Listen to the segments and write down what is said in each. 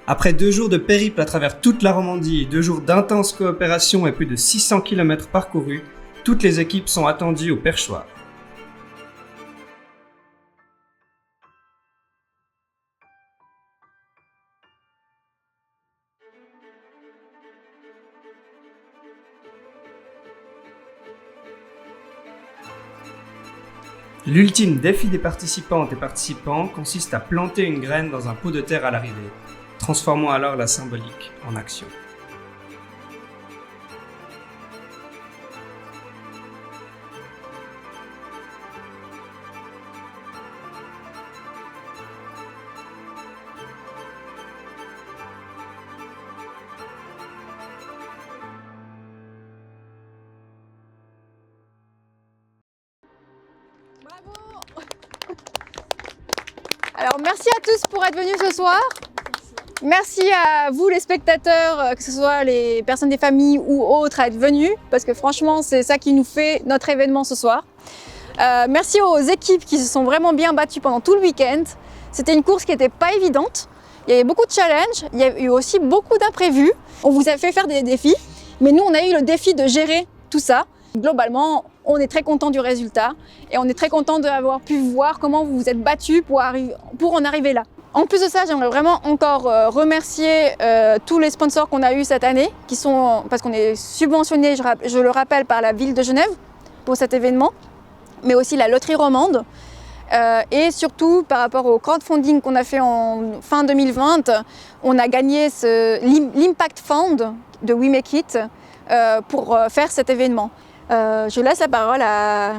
Après 2 jours de périple à travers toute la Romandie et 2 jours d'intense coopération et plus de 600 km parcourus, toutes les équipes sont attendues au perchoir. L'ultime défi des participantes et participants consiste à planter une graine dans un pot de terre à l'arrivée. Transformons alors la symbolique en action. Bravo! Alors merci à tous pour être venus ce soir. Merci à vous les spectateurs, que ce soit les personnes des familles ou autres, à être venus, parce que franchement c'est ça qui nous fait notre événement ce soir. Merci aux équipes qui se sont vraiment bien battues pendant tout le week-end. C'était une course qui n'était pas évidente. Il y avait beaucoup de challenges, il y a eu aussi beaucoup d'imprévus. On vous a fait faire des défis, mais nous on a eu le défi de gérer tout ça. Globalement, on est très content du résultat et on est très content d'avoir pu voir comment vous vous êtes battus pour en arriver là. En plus de ça, j'aimerais vraiment encore remercier tous les sponsors qu'on a eu cette année, parce qu'on est subventionné, je le rappelle, par la ville de Genève pour cet événement, mais aussi la loterie romande. Et surtout, par rapport au crowdfunding qu'on a fait en fin 2020, on a gagné l'Impact Fund de We Make It pour faire cet événement. Je laisse la parole à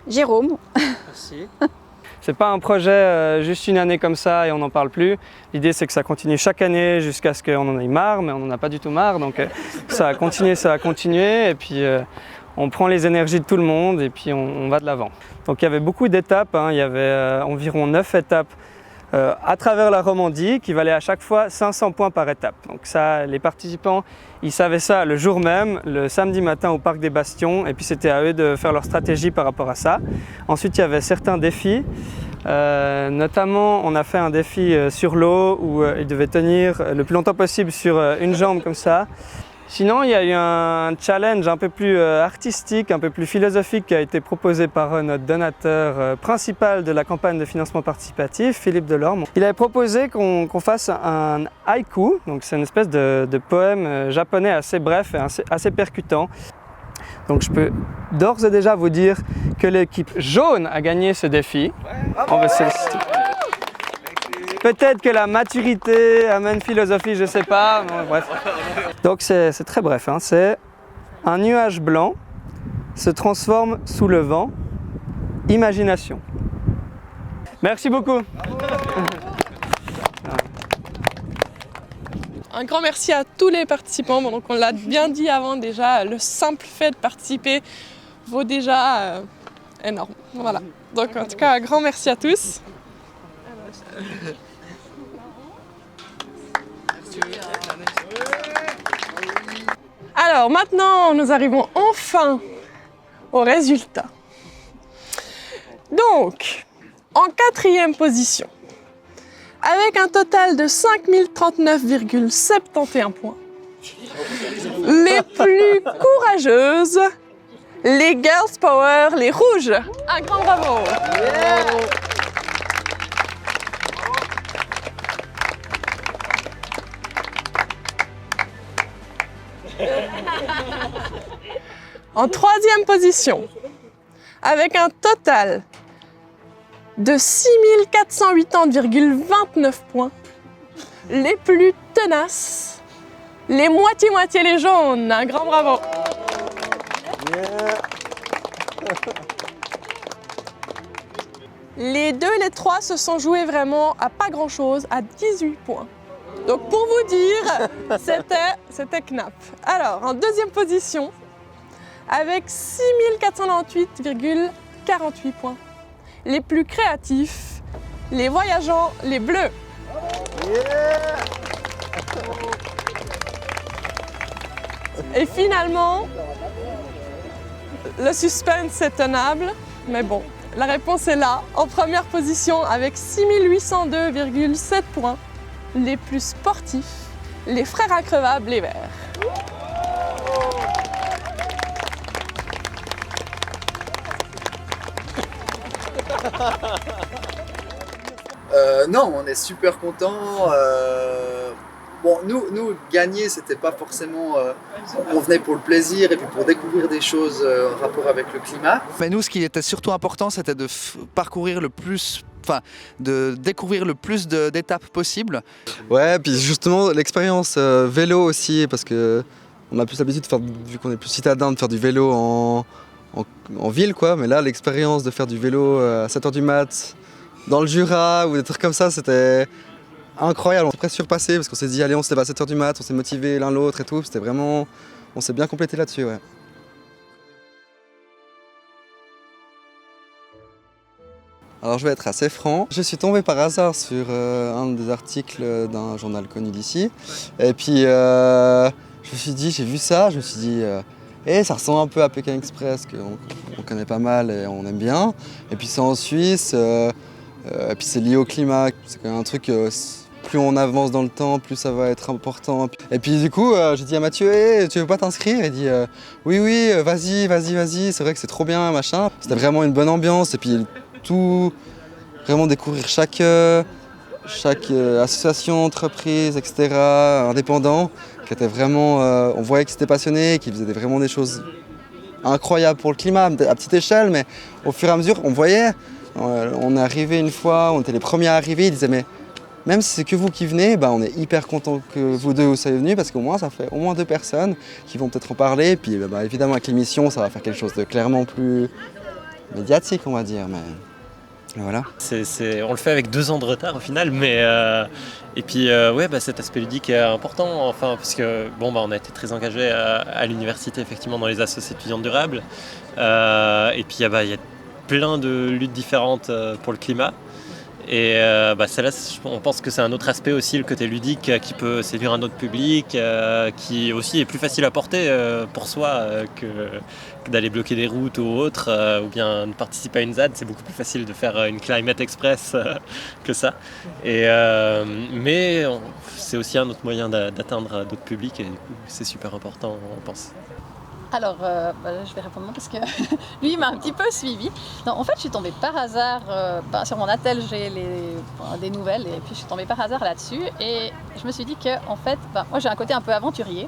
Jérôme. Merci. C'est pas un projet juste une année comme ça et on n'en parle plus. L'idée c'est que ça continue chaque année jusqu'à ce qu'on en ait marre, mais on n'en a pas du tout marre. Donc ça a continué et puis on prend les énergies de tout le monde et puis on va de l'avant. Donc il y avait beaucoup d'étapes, il y avait environ 9 étapes à travers la Romandie qui valaient à chaque fois 500 points par étape. Donc ça, les participants, ils savaient ça le jour même, le samedi matin au Parc des Bastions, et puis c'était à eux de faire leur stratégie par rapport à ça. Ensuite, il y avait certains défis, notamment on a fait un défi sur l'eau où ils devaient tenir le plus longtemps possible sur une jambe comme ça. Sinon, il y a eu un challenge un peu plus artistique, un peu plus philosophique qui a été proposé par notre donateur principal de la campagne de financement participatif, Philippe Delorme. Il avait proposé qu'on fasse un haïku, donc c'est une espèce de poème japonais assez bref et assez percutant. Donc je peux d'ores et déjà vous dire que l'équipe jaune a gagné ce défi. On va se féliciter. Peut-être que la maturité amène philosophie, je ne sais pas, mais bref. Donc c'est très bref, c'est un nuage blanc se transforme sous le vent, imagination. Merci beaucoup. Un grand merci à tous les participants. Donc on l'a bien dit avant déjà, le simple fait de participer vaut déjà énorme. Voilà. Donc en tout cas, un grand merci à tous. Alors maintenant, nous arrivons enfin au résultat. Donc, en 4e position, avec un total de 5039,71 points, les plus courageuses, les Girls Power, les rouges. Un grand bravo! En 3e position, avec un total de 6480,29 points, les plus tenaces, les moitié-moitié les jaunes. Un grand bravo! Les 2 et les 3 se sont joués vraiment à pas grand-chose, à 18 points. Donc pour vous dire, c'était knap. Alors, en 2e position, avec 6498,48 points. Les plus créatifs, les voyageants, les bleus. Et finalement, le suspense est tenable, mais bon, la réponse est là. En première position, avec 6802,7 points, les plus sportifs, les frères increvables, les Verts. Non, on est super contents. Bon, nous, gagner, c'était pas forcément... on venait pour le plaisir et puis pour découvrir des choses en rapport avec le climat. Mais nous, ce qui était surtout important, c'était de parcourir le plus... Enfin, de découvrir le plus d'étapes possibles. Ouais, puis justement, l'expérience vélo aussi, parce que on a plus l'habitude de faire, vu qu'on est plus citadin, de faire du vélo en ville, quoi. Mais là, l'expérience de faire du vélo à 7h du mat', dans le Jura, ou des trucs comme ça, c'était incroyable. On s'est presque surpassé, parce qu'on s'est dit, allez, on se lève à 7h du mat', on s'est motivés l'un l'autre et tout. C'était vraiment... On s'est bien complété là-dessus, ouais. Alors je vais être assez franc. Je suis tombé par hasard sur un des articles d'un journal connu d'ici. Et puis je me suis dit, j'ai vu ça, je me suis dit, ça ressemble un peu à Pékin Express, qu'on connaît pas mal et on aime bien. Et puis c'est en Suisse, et puis c'est lié au climat. C'est quand même un truc, plus on avance dans le temps, plus ça va être important. Et puis du coup, j'ai dit à Mathieu, tu veux pas t'inscrire? Il dit, oui, vas-y, c'est vrai que c'est trop bien, machin. C'était vraiment une bonne ambiance. Et puis tout, vraiment découvrir chaque association, entreprise, etc., indépendant, qui était vraiment, on voyait qu'ils étaient passionnés, qu'ils faisaient vraiment des choses incroyables pour le climat, à petite échelle, mais au fur et à mesure, on voyait, on est arrivé une fois, on était les premiers à arriver, ils disaient, mais même si c'est que vous qui venez, on est hyper contents que vous deux vous soyez venus, parce qu'au moins ça fait au moins 2 personnes qui vont peut-être en parler, et puis évidemment avec l'émission, ça va faire quelque chose de clairement plus médiatique, on va dire, mais voilà. On le fait avec 2 ans de retard au final, mais et puis cet aspect ludique est important, enfin, parce que on a été très engagé à l'université effectivement dans les associations étudiantes durables, et puis il y a plein de luttes différentes pour le climat. Et celle-là, on pense que c'est un autre aspect aussi, le côté ludique qui peut séduire un autre public, qui aussi est plus facile à porter pour soi que d'aller bloquer des routes ou autre, ou bien de participer à une ZAD. C'est beaucoup plus facile de faire une Climate Express que ça. Mais c'est aussi un autre moyen d'atteindre d'autres publics, et du coup, c'est super important, on pense. Alors, je vais répondre parce que lui, il m'a un petit peu suivi. Non, en fait, je suis tombée par hasard, sur mon attel, j'ai des nouvelles, et puis je suis tombée par hasard là-dessus. Et je me suis dit que, en fait, moi j'ai un côté un peu aventurier.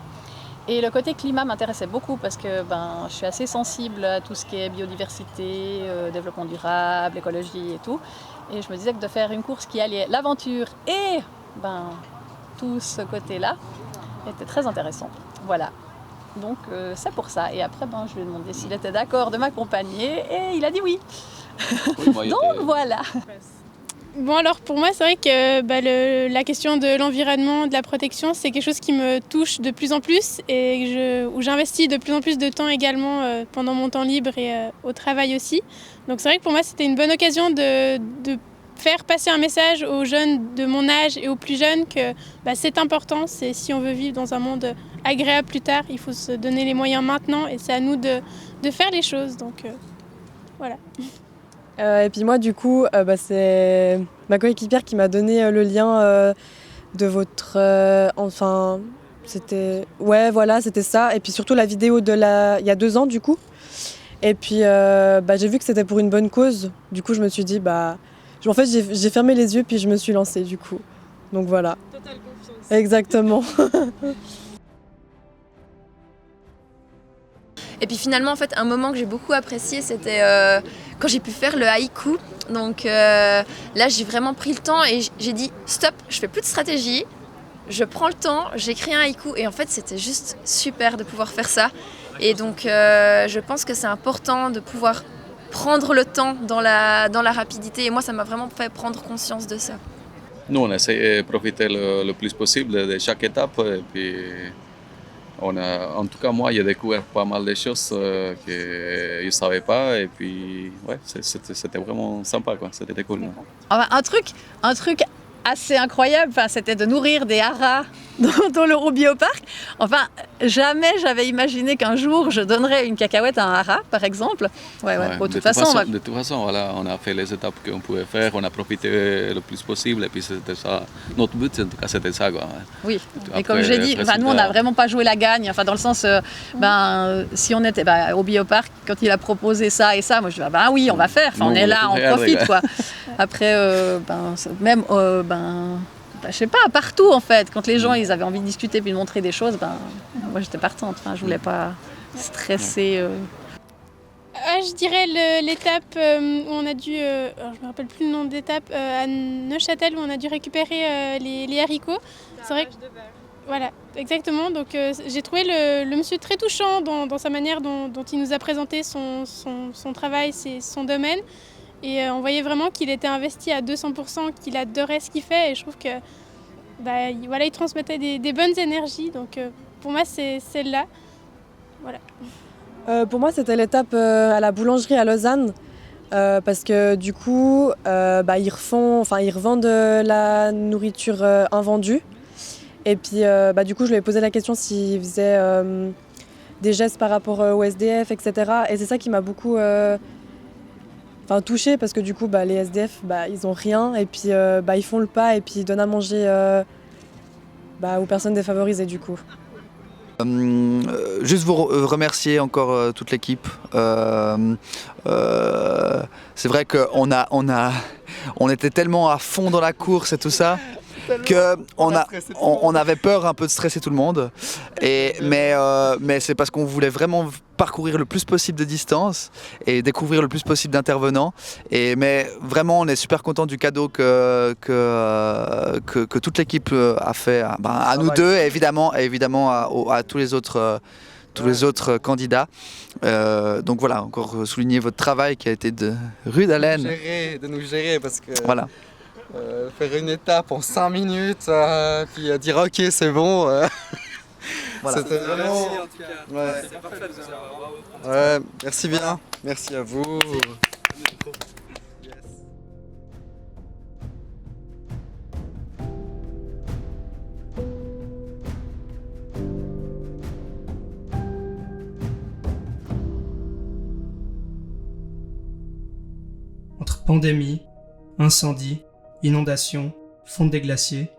Et le côté climat m'intéressait beaucoup parce que je suis assez sensible à tout ce qui est biodiversité, développement durable, écologie et tout. Et je me disais que de faire une course qui alliait l'aventure et tout ce côté-là était très intéressant. Voilà. Donc c'est pour ça. Et après, je lui ai demandé s'il était d'accord de m'accompagner et il a dit oui. Donc voilà. Bon, alors pour moi, c'est vrai que la question de l'environnement, de la protection, c'est quelque chose qui me touche de plus en plus et où j'investis de plus en plus de temps également pendant mon temps libre et au travail aussi. Donc c'est vrai que pour moi, c'était une bonne occasion de faire passer un message aux jeunes de mon âge et aux plus jeunes que c'est important. C'est, si on veut vivre dans un monde agréable plus tard, il faut se donner les moyens maintenant et c'est à nous de faire les choses. Donc voilà. Et puis moi, du coup, c'est ma coéquipière qui m'a donné le lien de votre... c'était... Ouais, voilà, c'était ça. Et puis surtout la vidéo il y a 2 ans, du coup. Et puis j'ai vu que c'était pour une bonne cause. Du coup, je me suis dit, en fait, j'ai fermé les yeux puis je me suis lancée, du coup. Donc voilà. Totale confiance. Exactement. Et puis finalement, en fait, un moment que j'ai beaucoup apprécié, c'était quand j'ai pu faire le haïku. Donc là, j'ai vraiment pris le temps et j'ai dit stop, je fais plus de stratégie, je prends le temps, j'écris un haïku. Et en fait, c'était juste super de pouvoir faire ça. Et donc, je pense que c'est important de pouvoir prendre le temps dans la rapidité. Et moi, ça m'a vraiment fait prendre conscience de ça. Nous, on essaie de profiter le plus possible de chaque étape. Et puis, en tout cas, moi, j'ai découvert pas mal de choses que je ne savais pas. Et puis, ouais, c'était vraiment sympa, quoi. C'était cool. Un truc assez incroyable. Enfin, c'était de nourrir des haras dans le bioparc. Enfin, jamais j'avais imaginé qu'un jour je donnerais une cacahuète à un hara, par exemple. Ouais, bon, de toute façon, voilà, on a fait les étapes qu'on pouvait faire, on a profité le plus possible, et puis c'était ça. Notre but, en tout cas, c'était ça, quoi. Oui, et comme j'ai dit, nous, on n'a vraiment pas joué la gagne. Enfin, dans le sens, si on était au bioparc, quand il a proposé ça et ça, moi, je dis, oui, on va faire. Enfin, on est là, on profite, quoi. Après, même, je sais pas, partout en fait. Quand les gens ils avaient envie de discuter puis de montrer des choses, moi j'étais partante. Enfin, je voulais pas stresser. Je dirais l'étape où on a dû, alors je me rappelle plus le nom d'étape, à Neuchâtel où on a dû récupérer les haricots. C'est vrai que, voilà, exactement. Donc j'ai trouvé le monsieur très touchant dans sa manière dont il nous a présenté son travail, son domaine. Et on voyait vraiment qu'il était investi à 200%, qu'il adorait ce qu'il fait. Et je trouve que il transmettait des bonnes énergies. Donc pour moi, c'est celle-là. Voilà. Pour moi, c'était l'étape à la boulangerie à Lausanne. Parce que du coup, ils revendent la nourriture invendue. Et puis, du coup, je lui ai posé la question s'il faisait des gestes par rapport au SDF, etc. Et c'est ça qui m'a beaucoup... touchée parce que du coup les SDF ils ont rien et puis ils font le pas et puis ils donnent à manger aux personnes défavorisées du coup. Juste vous remercier encore toute l'équipe. C'est vrai qu'on était tellement à fond dans la course et tout ça qu'on avait peur un peu de stresser tout le monde. Mais c'est parce qu'on voulait vraiment parcourir le plus possible de distance et découvrir le plus possible d'intervenants. Mais vraiment, on est super content du cadeau que toute l'équipe a fait à nous deux et évidemment à tous les autres candidats. Donc voilà, encore souligner votre travail qui a été de rude haleine. De nous gérer parce que... Voilà. Faire une étape en 5 minutes, puis dire ok c'est bon. Voilà. C'était vraiment... Merci en tout cas. Ouais. C'est parfait de vous avoir. Ouais, merci bien. Merci à vous. Entre pandémie, incendie, inondations, fonte des glaciers,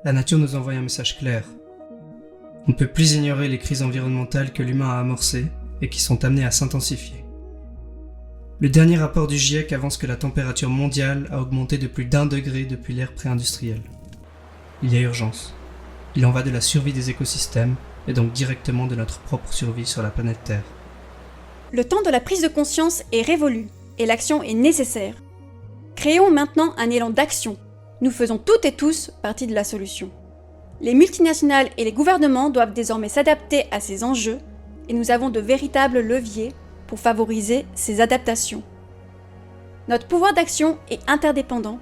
la nature nous envoie un message clair. On ne peut plus ignorer les crises environnementales que l'humain a amorcées et qui sont amenées à s'intensifier. Le dernier rapport du GIEC avance que la température mondiale a augmenté de plus d'1 degré depuis l'ère pré-industrielle. Il y a urgence. Il en va de la survie des écosystèmes et donc directement de notre propre survie sur la planète Terre. Le temps de la prise de conscience est révolu et l'action est nécessaire. Créons maintenant un élan d'action. Nous faisons toutes et tous partie de la solution. Les multinationales et les gouvernements doivent désormais s'adapter à ces enjeux et nous avons de véritables leviers pour favoriser ces adaptations. Notre pouvoir d'action est interdépendant.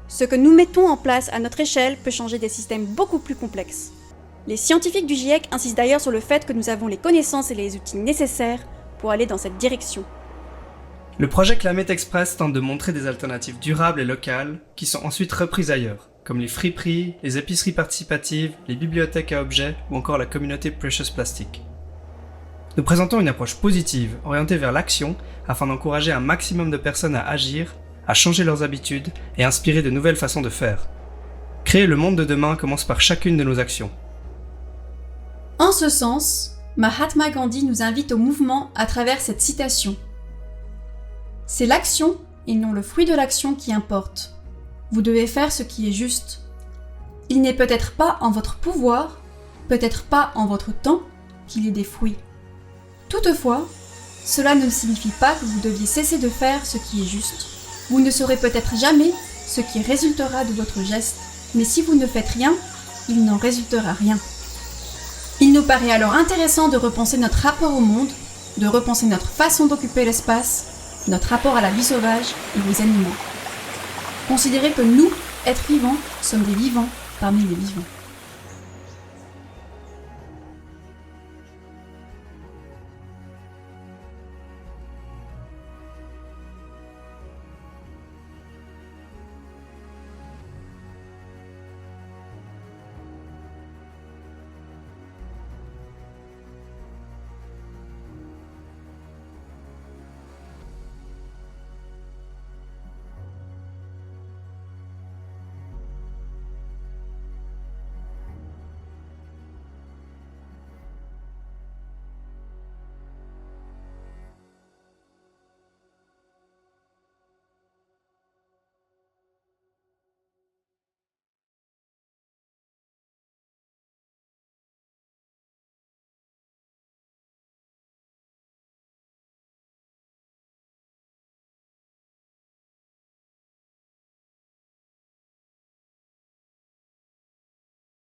Ce que nous mettons en place à notre échelle peut changer des systèmes beaucoup plus complexes. Les scientifiques du GIEC insistent d'ailleurs sur le fait que nous avons les connaissances et les outils nécessaires pour aller dans cette direction. Le projet Climate Express tente de montrer des alternatives durables et locales qui sont ensuite reprises ailleurs, comme les friperies, les épiceries participatives, les bibliothèques à objets ou encore la communauté Precious Plastic. Nous présentons une approche positive, orientée vers l'action, afin d'encourager un maximum de personnes à agir, à changer leurs habitudes et inspirer de nouvelles façons de faire. Créer le monde de demain commence par chacune de nos actions. En ce sens, Mahatma Gandhi nous invite au mouvement à travers cette citation. C'est l'action et non le fruit de l'action qui importe. Vous devez faire ce qui est juste. Il n'est peut-être pas en votre pouvoir, peut-être pas en votre temps, qu'il y ait des fruits. Toutefois, cela ne signifie pas que vous deviez cesser de faire ce qui est juste. Vous ne saurez peut-être jamais ce qui résultera de votre geste, mais si vous ne faites rien, il n'en résultera rien. Il nous paraît alors intéressant de repenser notre rapport au monde, de repenser notre façon d'occuper l'espace, notre rapport à la vie sauvage et aux animaux. Considérez que nous, êtres vivants, sommes des vivants parmi les vivants.